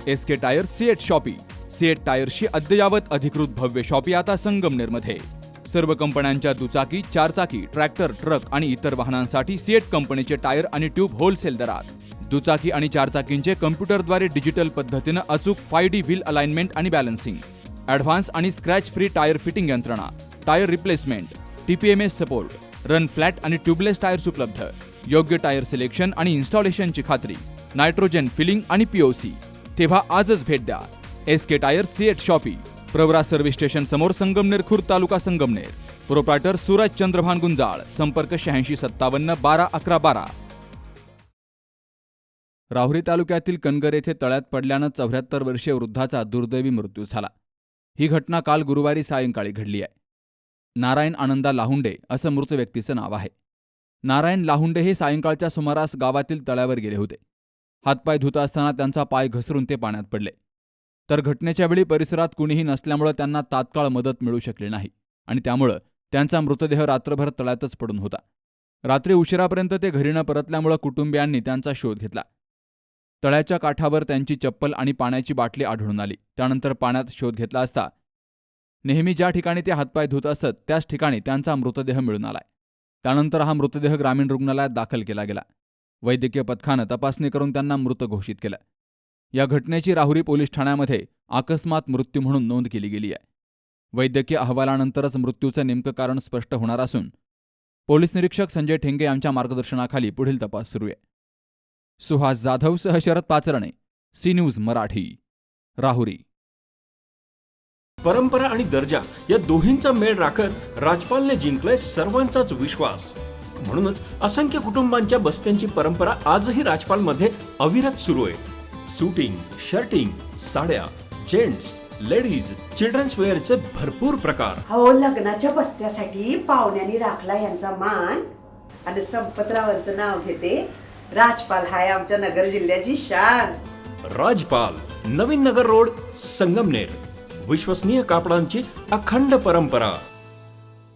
SK tyre CEAT shoppe. CEAT टायर्सची अद्ययावत अधिकृत भव्य शॉपी आता संगमनेरमध्ये. सर्व कंपन्यांच्या दुचाकी, चारचाकी, ट्रॅक्टर, ट्रक आणि इतर वाहनांसाठी सिएट कंपनीचे टायर आणि ट्यूब होलसेल दरात. दुचाकी आणि चारचाकींचे कम्प्युटरद्वारे डिजिटल पद्धतीनं अचूक 5D व्हील अलाइनमेंट आणि बॅलन्सिंग, ॲडव्हान्स आणि स्क्रॅच फ्री टायर फिटिंग यंत्रणा, tyre replacement, TPMS support, run flat आणि ट्यूबलेस टायर्स उपलब्ध. योग्य टायर सिलेक्शन आणि इन्स्टॉलेशनची खात्री, नायट्रोजन फिलिंग आणि POC. तेव्हा आजच भेट द्या. SK tyre CEAT shoppe, Pravara service station समोर, संगमनेर खुर्द, तालुका संगमनेर. प्रोप्रायटर सूरज चंद्रभान गुंजाळ. संपर्क 8657 12 11 12. राहुरी तालुक्यातील कणगर येथे तळ्यात पडल्यानं 74 वर्षीय वृद्धाचा दुर्दैवी मृत्यू झाला. ही घटना काल गुरुवारी सायंकाळी घडली आहे. नारायण आनंदा लाहुंडे असं मृत व्यक्तीचं नाव आहे. नारायण लाहुंडे हे सायंकाळच्या सुमारास गावातील तळ्यावर गेले होते. हातपाय धुत असताना त्यांचा पाय घसरून ते पाण्यात पडले. तर घटनेच्या वेळी परिसरात कुणीही नसल्यामुळे त्यांना तात्काळ मदत मिळू शकली नाही आणि त्यामुळं त्यांचा मृतदेह रात्रभर तळ्यातच पडून होता. रात्री उशिरापर्यंत ते घरी न परतल्यामुळे कुटुंबियांनी त्यांचा शोध घेतला. तळ्याच्या काठावर त्यांची चप्पल आणि पाण्याची बाटली आढळून आली. त्यानंतर पाण्यात शोध घेतला असता नेहमी ज्या ठिकाणी ते हातपाय धुत असत त्याच ठिकाणी त्यांचा मृतदेह मिळून आलाय. त्यानंतर हा मृतदेह ग्रामीण रुग्णालयात दाखल केला गेला. वैद्यकीय पथकानं तपासणी करून त्यांना मृत घोषित केलं. या घटनेची राहुरी पोलीस ठाण्यामध्ये अकस्मात मृत्यू म्हणून नोंद केली गेली आहे. वैद्यकीय अहवालानंतरच मृत्यूचं नेमकं कारण स्पष्ट होणार असून पोलीस निरीक्षक संजय ठेंगे यांच्या मार्गदर्शनाखाली पुढील तपास सुरू आहे. सुहास जाधवसह शरद पाचरणे, सी न्यूज मराठी, राहुरी. परंपरा आणि दर्जा या दोहींचा मेळ राखत राजपालने जिंकलाय सर्वांचाच विश्वास. म्हणूनच असंख्य कुटुंबांच्या बस्त्यांची परंपरा आजही राजपालमध्ये अविरत सुरू आहे. सूटिंग, शर्टिंग, साड्या, जेंट्स, लेडीज, चिल्ड्रन्स वेअरचे भरपूर प्रकार. हो, लग्नाच्या बस्त्यासाठी पाहुण्यांनी राखला यांचा मान आणि संपतरावांचं नाव घेते. राजपाल हाय आमच्या नगर जिल्ह्याची शान. राजपाल, नवीन नगर रोड, संगमनेर. विश्वसनीय कापडांची अखंड परंपरा.